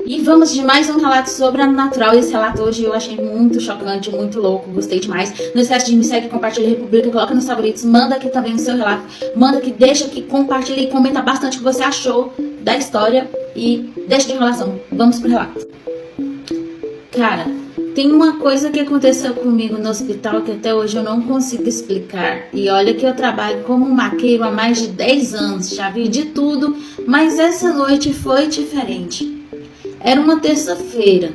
E vamos de mais um relato sobrenatural. Esse relato hoje eu achei muito chocante, muito louco, gostei demais. Não esquece de me seguir, compartilha, republica, coloca nos favoritos, manda aqui também o seu relato, manda aqui, deixa aqui, compartilha e comenta bastante o que você achou da história e deixa de enrolação. Vamos pro relato. Cara, tem uma coisa que aconteceu comigo no hospital que até hoje eu não consigo explicar. E olha que eu trabalho como maqueiro há mais de 10 anos, já vi de tudo, mas essa noite foi diferente. Era uma terça-feira,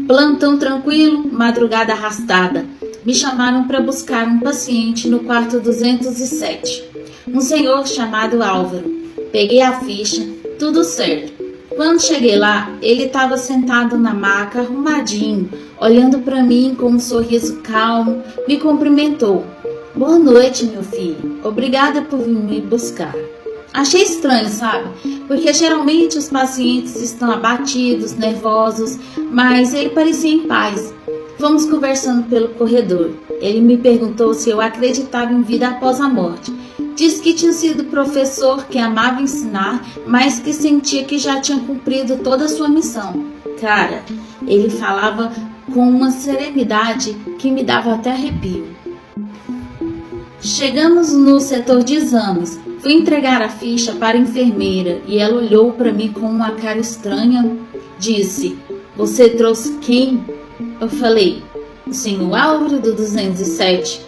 plantão tranquilo, madrugada arrastada. Me chamaram para buscar um paciente no quarto 207. Um senhor chamado Álvaro. Peguei a ficha, tudo certo. Quando cheguei lá, ele estava sentado na maca, arrumadinho, olhando para mim com um sorriso calmo, me cumprimentou. Boa noite, meu filho. Obrigada por vir me buscar. Achei estranho, sabe? Porque geralmente os pacientes estão abatidos, nervosos, mas ele parecia em paz. Fomos conversando pelo corredor. Ele me perguntou se eu acreditava em vida após a morte. Disse que tinha sido professor, que amava ensinar, mas que sentia que já tinha cumprido toda a sua missão. Cara, ele falava com uma serenidade que me dava até arrepio. Chegamos no setor de exames. Fui entregar a ficha para a enfermeira e ela olhou para mim com uma cara estranha. Disse, você trouxe quem? Eu falei, o senhor Álvaro do 207.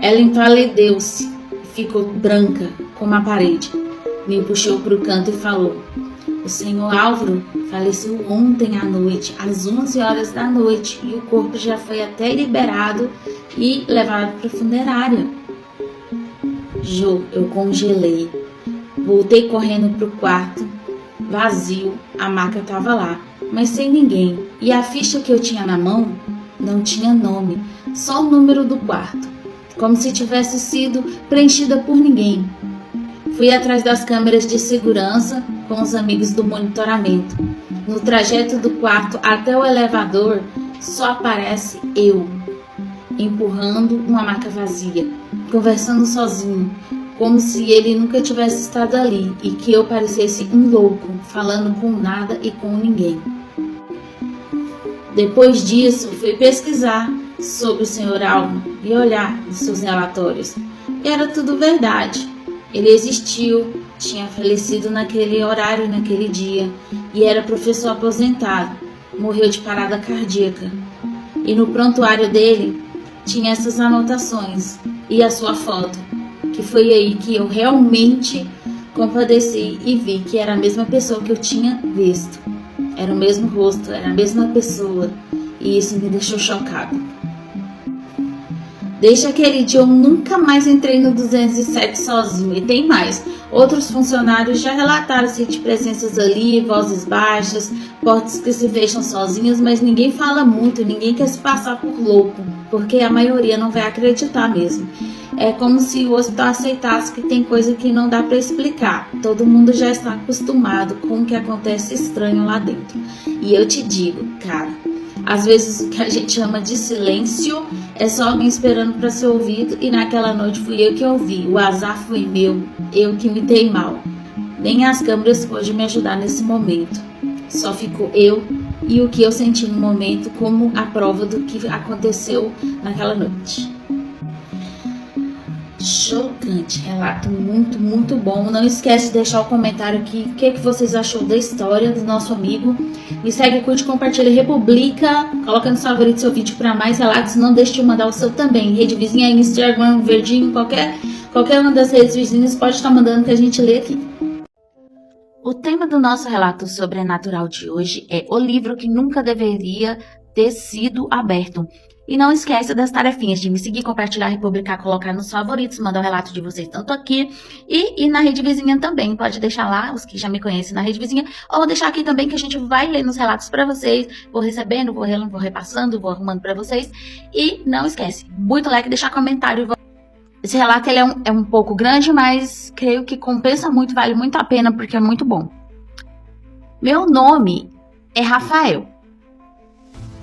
Ela empalideceu-se e ficou branca como a parede. Me puxou para o canto e falou, o senhor Álvaro faleceu ontem à noite, às 11 horas da noite, e o corpo já foi até liberado e levado para a funerária. Jô, eu congelei. Voltei correndo pro quarto. Vazio, a maca estava lá, mas sem ninguém. E a ficha que eu tinha na mão não tinha nome, só o número do quarto, como se tivesse sido preenchida por ninguém. Fui atrás das câmeras de segurança com os amigos do monitoramento. No trajeto do quarto até o elevador, só aparece eu, empurrando uma maca vazia, conversando sozinho, como se ele nunca tivesse estado ali e que eu parecesse um louco, falando com nada e com ninguém. Depois disso, fui pesquisar sobre o Sr. Álvaro e olhar nos seus relatórios. Era tudo verdade. Ele existiu, tinha falecido naquele horário, naquele dia, e era professor aposentado. Morreu de parada cardíaca. E no prontuário dele tinha essas anotações e a sua foto, que foi aí que eu realmente compadeci e vi que era a mesma pessoa que eu tinha visto. Era o mesmo rosto, era a mesma pessoa, e isso me deixou chocado. Desde aquele dia eu nunca mais entrei no 207 sozinho. E tem mais, outros funcionários já relataram sentir presenças ali, vozes baixas, portas que se fecham sozinhas, mas ninguém fala muito, ninguém quer se passar por louco, porque a maioria não vai acreditar mesmo. É como se o hospital aceitasse que tem coisa que não dá para explicar. Todo mundo já está acostumado com o que acontece estranho lá dentro. E eu te digo, cara, às vezes o que a gente chama de silêncio é só alguém esperando para ser ouvido, e naquela noite fui eu que ouvi. O azar foi meu, eu que me dei mal. Nem as câmeras pôde me ajudar nesse momento. Só ficou eu e o que eu senti no momento como a prova do que aconteceu naquela noite. Chocante, relato muito, muito bom. Não esquece de deixar o comentário aqui o que vocês achou da história do nosso amigo. Me segue, curte, compartilha, republica, coloca nos favoritos seu vídeo para mais relatos. Não deixe de mandar o seu também. Rede vizinha, Instagram, Verdinho, qualquer uma das redes vizinhas pode estar mandando que a gente lê aqui. O tema do nosso relato sobrenatural de hoje é o livro que nunca deveria ter sido aberto. E não esqueça das tarefinhas de me seguir, compartilhar, republicar, colocar nos favoritos, mandar o relato de vocês tanto aqui e na rede vizinha também. Pode deixar lá, os que já me conhecem na rede vizinha, ou deixar aqui também que a gente vai ler nos relatos para vocês. Vou recebendo, vou repassando, vou arrumando para vocês. E não esquece, muito like, deixar comentário. Esse relato ele é um pouco grande, mas creio que compensa muito, vale muito a pena porque é muito bom. Meu nome é Rafael.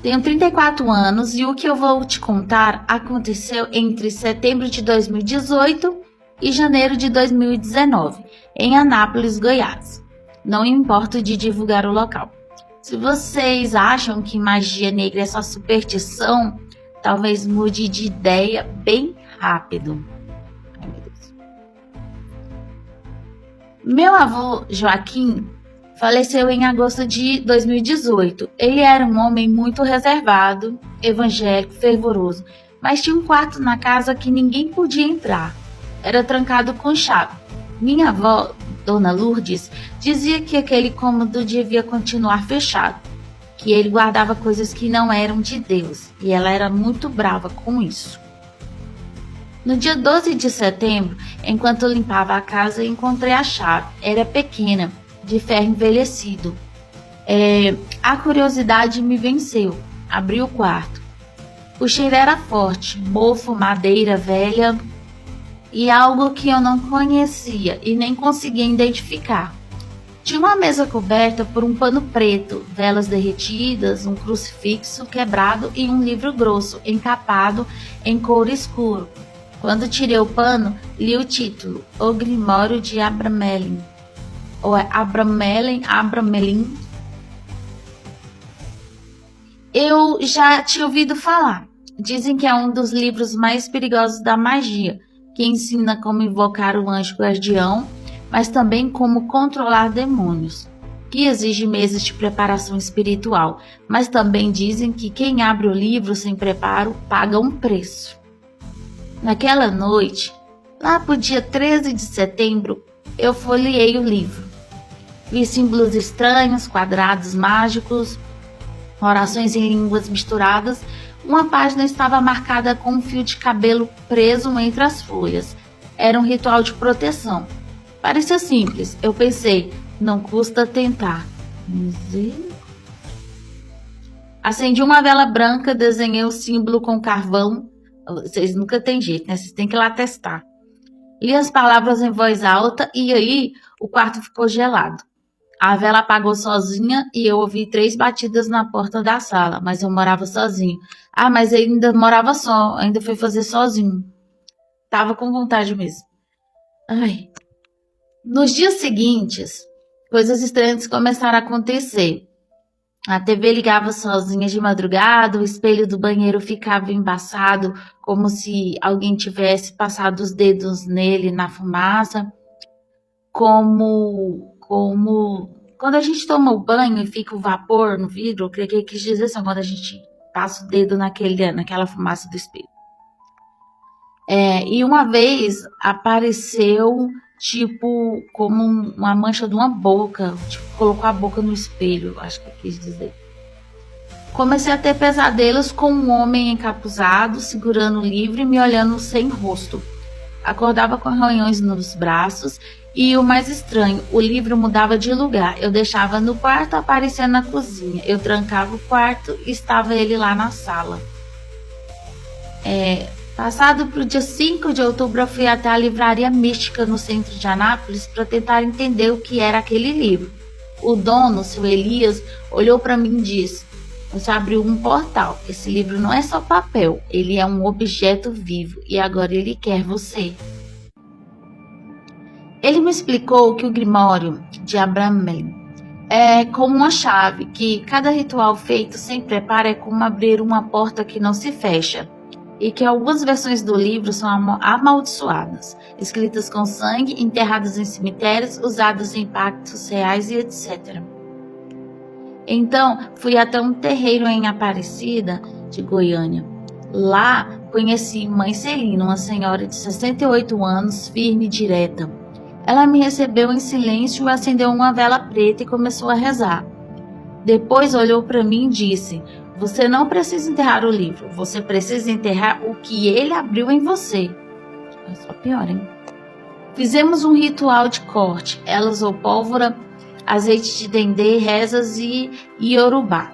Tenho 34 anos e o que eu vou te contar aconteceu entre setembro de 2018 e janeiro de 2019, em Anápolis, Goiás. Não importo de divulgar o local. Se vocês acham que magia negra é só superstição, talvez mude de ideia bem rápido. Ai, meu Deus. Meu avô Joaquim faleceu em agosto de 2018. Ele era um homem muito reservado, evangélico, fervoroso, mas tinha um quarto na casa que ninguém podia entrar. Era trancado com chave. Minha avó, Dona Lourdes, dizia que aquele cômodo devia continuar fechado, que ele guardava coisas que não eram de Deus, e ela era muito brava com isso. No dia 12 de setembro, enquanto limpava a casa, encontrei a chave. Era pequena, de ferro envelhecido. A curiosidade me venceu. Abri o quarto. O cheiro era forte, mofo, madeira velha e algo que eu não conhecia e nem conseguia identificar. Tinha uma mesa coberta por um pano preto, velas derretidas, um crucifixo quebrado e um livro grosso, encapado em couro escuro. Quando tirei o pano, li o título, O Grimório de Abramelin. Ou é Abramelin. Eu já tinha ouvido falar. Dizem que é um dos livros mais perigosos da magia, que ensina como invocar o anjo guardião, mas também como controlar demônios, que exige meses de preparação espiritual, mas também dizem que quem abre o livro sem preparo paga um preço. Naquela noite, lá pro dia 13 de setembro, eu folheei o livro. Vi símbolos estranhos, quadrados mágicos, orações em línguas misturadas. Uma página estava marcada com um fio de cabelo preso entre as folhas. Era um ritual de proteção. Parecia simples. Eu pensei, não custa tentar. Acendi uma vela branca, desenhei o símbolo com carvão. Vocês nunca têm jeito, né? Vocês têm que ir lá testar. Li as palavras em voz alta e aí o quarto ficou gelado. A vela apagou sozinha e eu ouvi 3 batidas na porta da sala, mas eu morava sozinho. Mas eu ainda morava só, ainda fui fazer sozinho. Tava com vontade mesmo. Nos dias seguintes, coisas estranhas começaram a acontecer. A TV ligava sozinha de madrugada, o espelho do banheiro ficava embaçado, como se alguém tivesse passado os dedos nele na fumaça. Como quando a gente toma o banho e fica o vapor no vidro, eu creio que ele quis dizer assim, quando a gente passa o dedo naquela fumaça do espelho. E uma vez apareceu tipo como uma mancha de uma boca, tipo, colocou a boca no espelho, acho que quis dizer. Comecei a ter pesadelos com um homem encapuzado, segurando o livro e me olhando sem rosto. Acordava com arranhões nos braços e o mais estranho, o livro mudava de lugar. Eu deixava no quarto, aparecia na cozinha. Eu trancava o quarto e estava ele lá na sala. Passado para o dia 5 de outubro, eu fui até a livraria mística no centro de Anápolis para tentar entender o que era aquele livro. O dono, seu Elias, olhou para mim e disse: você abriu um portal. Esse livro não é só papel, ele é um objeto vivo e agora ele quer você. Ele me explicou que o Grimório de Abramelin é como uma chave, que cada ritual feito sem preparo é como abrir uma porta que não se fecha. E que algumas versões do livro são amaldiçoadas, escritas com sangue, enterradas em cemitérios, usadas em pactos reais e etc. Então, fui até um terreiro em Aparecida, de Goiânia. Lá, conheci Mãe Celina, uma senhora de 68 anos, firme e direta. Ela me recebeu em silêncio, acendeu uma vela preta e começou a rezar. Depois olhou para mim e disse: você não precisa enterrar o livro, você precisa enterrar o que ele abriu em você. É só pior, hein? Fizemos um ritual de corte. Ela usou pólvora, azeite de dendê, rezas e iorubá.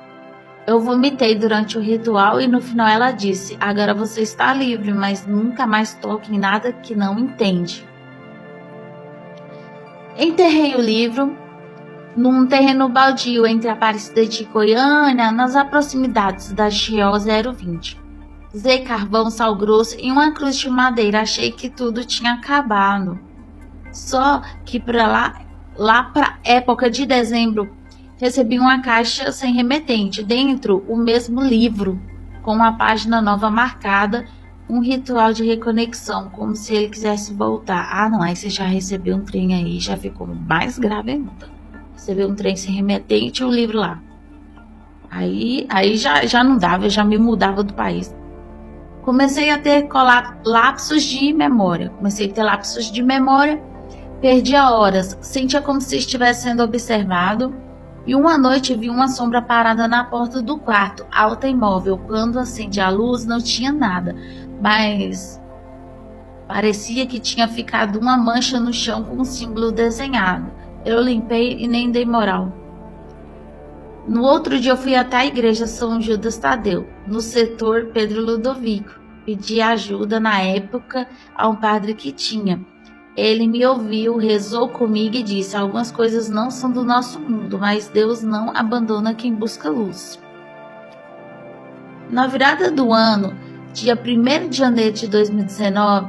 Eu vomitei durante o ritual e no final ela disse: agora você está livre, mas nunca mais toque em nada que não entende. Enterrei o livro num terreno baldio entre Aparecida de Goiânia, nas proximidades da GO 020. Usei carvão, sal grosso e uma cruz de madeira. Achei que tudo tinha acabado. Só que lá para época de dezembro, recebi uma caixa sem remetente. Dentro, o mesmo livro, com uma página nova marcada, um ritual de reconexão, como se ele quisesse voltar. Ah, não, aí você já recebeu um trem aí, já ficou mais grave ainda. Recebeu um trem sem remetente e o livro lá. Aí já não dava, eu já me mudava do país. Comecei a ter lapsos de memória. Perdia horas, sentia como se estivesse sendo observado. E uma noite vi uma sombra parada na porta do quarto, alta e imóvel. Quando acendi a luz, não tinha nada, mas parecia que tinha ficado uma mancha no chão com um símbolo desenhado. Eu limpei e nem dei moral. No outro dia eu fui até a igreja São Judas Tadeu, no setor Pedro Ludovico. Pedi ajuda na época a um padre que tinha. Ele me ouviu, rezou comigo e disse: algumas coisas não são do nosso mundo, mas Deus não abandona quem busca luz. Na virada do ano, dia 1º de janeiro de 2019,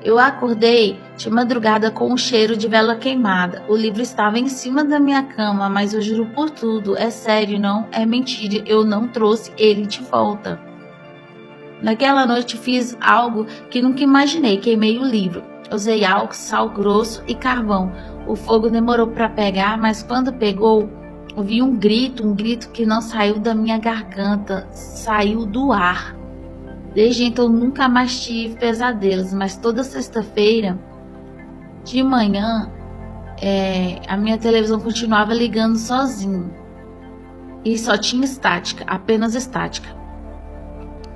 eu acordei de madrugada com um cheiro de vela queimada. O livro estava em cima da minha cama, mas eu juro por tudo, é sério, não é mentira, eu não trouxe ele de volta. Naquela noite fiz algo que nunca imaginei, queimei o livro. Usei álcool, sal grosso e carvão. O fogo demorou para pegar, mas quando pegou, ouvi um grito que não saiu da minha garganta, saiu do ar. Desde então nunca mais tive pesadelos, mas toda sexta-feira de manhã a minha televisão continuava ligando sozinho. E só tinha estática, apenas estática.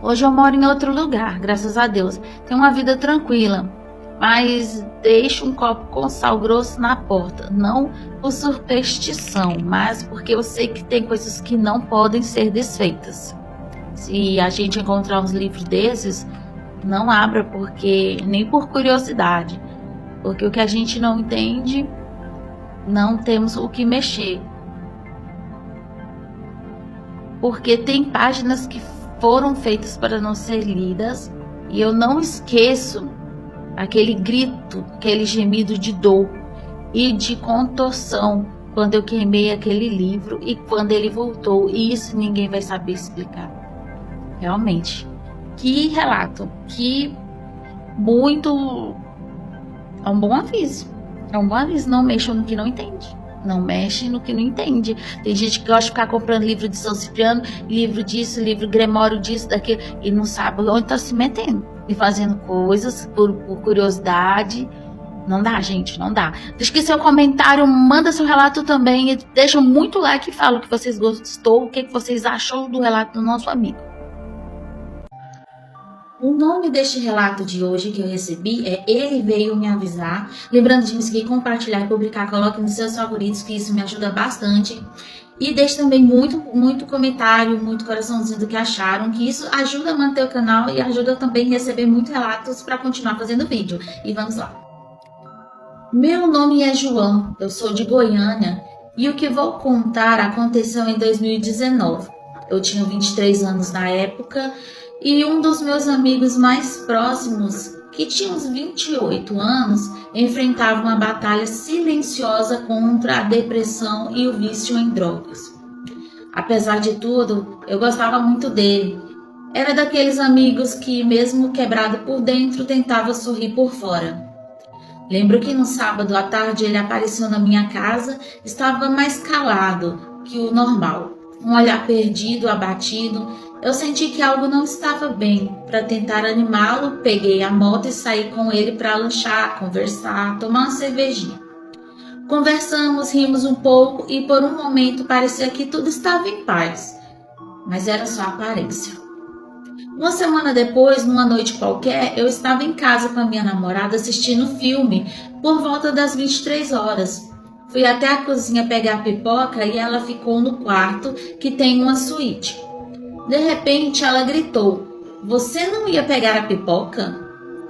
Hoje eu moro em outro lugar, graças a Deus. Tenho uma vida tranquila. Mas deixo um copo com sal grosso na porta, não por superstição, mas porque eu sei que tem coisas que não podem ser desfeitas. Se a gente encontrar uns livros desses, não abra, porque nem por curiosidade, porque o que a gente não entende, não temos o que mexer. Porque tem páginas que foram feitas para não ser lidas, e eu não esqueço aquele grito, aquele gemido de dor e de contorção quando eu queimei aquele livro e quando ele voltou. E isso ninguém vai saber explicar. Realmente. Que relato. Que muito... É um bom aviso. É um bom aviso. Não mexa no que não entende. Não mexe no que não entende. Tem gente que gosta de ficar comprando livro de São Cipriano, livro disso, livro Gregório disso, daquilo, e não sabe onde está se metendo. E fazendo coisas por curiosidade. Não dá, gente, não dá. Deixa aqui seu comentário, manda seu relato também. Deixa muito like e fala o que vocês gostou, o que vocês achou do relato do nosso amigo. O nome deste relato de hoje que eu recebi é Ele Veio Me Avisar. Lembrando de me seguir, compartilhar e publicar, coloque nos seus favoritos, que isso me ajuda bastante. E deixe também muito comentário, muito coraçãozinho do que acharam, que isso ajuda a manter o canal e ajuda também a receber muitos relatos para continuar fazendo vídeo. E vamos lá. Meu nome é João, eu sou de Goiânia e o que vou contar aconteceu em 2019. Eu tinha 23 anos na época e um dos meus amigos mais próximos, que tinha uns 28 anos, enfrentava uma batalha silenciosa contra a depressão e o vício em drogas. Apesar de tudo, eu gostava muito dele. Era daqueles amigos que, mesmo quebrado por dentro, tentava sorrir por fora. Lembro que no sábado à tarde ele apareceu na minha casa, estava mais calado que o normal. Um olhar perdido, abatido. Eu senti que algo não estava bem. Para tentar animá-lo, peguei a moto e saí com ele para lanchar, conversar, tomar uma cervejinha. Conversamos, rimos um pouco e por um momento parecia que tudo estava em paz. Mas era só aparência. Uma semana depois, numa noite qualquer, eu estava em casa com a minha namorada assistindo filme por volta das 23 horas. Fui até a cozinha pegar pipoca e ela ficou no quarto, que tem uma suíte. De repente, ela gritou: "Você não ia pegar a pipoca?"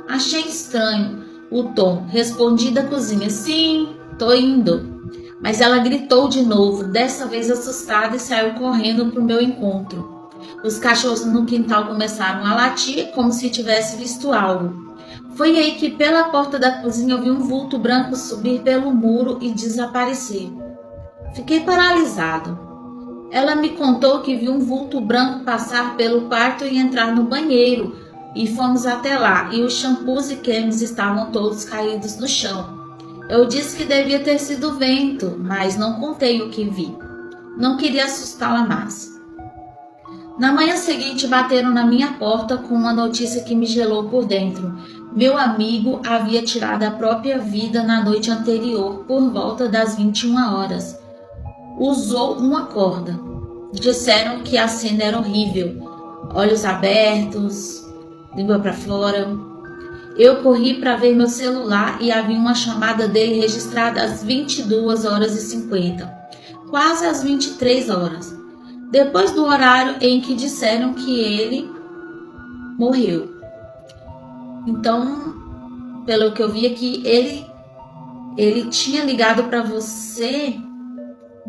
Achei estranho o tom. Respondi da cozinha: "Sim, tô indo." Mas ela gritou de novo, dessa vez assustada, e saiu correndo para o meu encontro. Os cachorros no quintal começaram a latir como se tivesse visto algo. Foi aí que pela porta da cozinha eu vi um vulto branco subir pelo muro e desaparecer. Fiquei paralisado. Ela me contou que viu um vulto branco passar pelo quarto e entrar no banheiro, e fomos até lá, e os shampoos e cremes estavam todos caídos no chão. Eu disse que devia ter sido vento, mas não contei o que vi. Não queria assustá-la mais. Na manhã seguinte, bateram na minha porta com uma notícia que me gelou por dentro. Meu amigo havia tirado a própria vida na noite anterior, por volta das 21 horas. Usou uma corda. Disseram que a cena era horrível. Olhos abertos, língua para fora. Eu corri para ver meu celular e havia uma chamada dele registrada às 22h50, quase às 23 horas, depois do horário em que disseram que ele morreu. Então, pelo que eu vi aqui, ele tinha ligado para você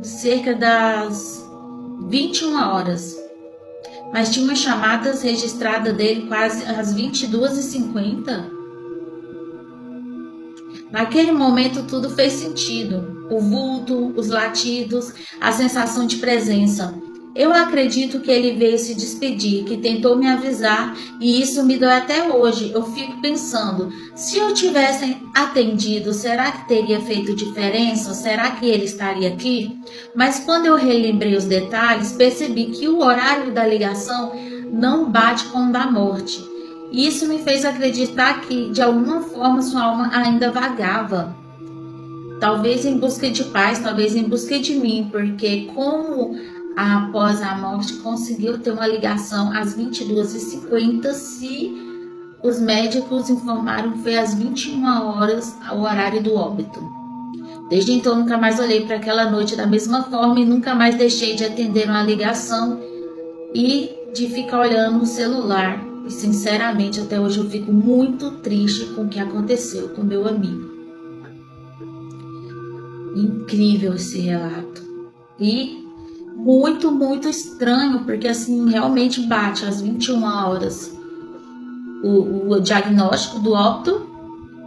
cerca das 21 horas. Mas tinha umas chamadas registradas dele quase às 22h50. Naquele momento tudo fez sentido. O vulto, os latidos, a sensação de presença. Eu acredito que ele veio se despedir, que tentou me avisar, e isso me dói até hoje. Eu fico pensando, se eu tivesse atendido, será que teria feito diferença? Será que ele estaria aqui? Mas quando eu relembrei os detalhes, percebi que o horário da ligação não bate com o da morte. E isso me fez acreditar que, de alguma forma, sua alma ainda vagava. Talvez em busca de paz, talvez em busca de mim, porque como após a morte conseguiu ter uma ligação às 22h50, se os médicos informaram que foi às 21 horas o horário do óbito. Desde então nunca mais olhei para aquela noite da mesma forma e nunca mais deixei de atender uma ligação e de ficar olhando o celular. E sinceramente até hoje eu fico muito triste com o que aconteceu com meu amigo. Incrível esse relato. E muito, muito estranho, porque assim, realmente bate às 21 horas o diagnóstico do óbito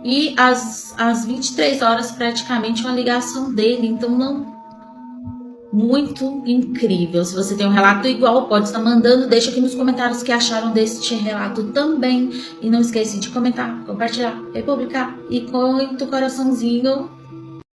e às 23 horas praticamente uma ligação dele. Então, não, muito incrível. Se você tem um relato igual, pode estar mandando. Deixa aqui nos comentários o que acharam deste relato também. E não esquece de comentar, compartilhar, republicar e com o coraçãozinho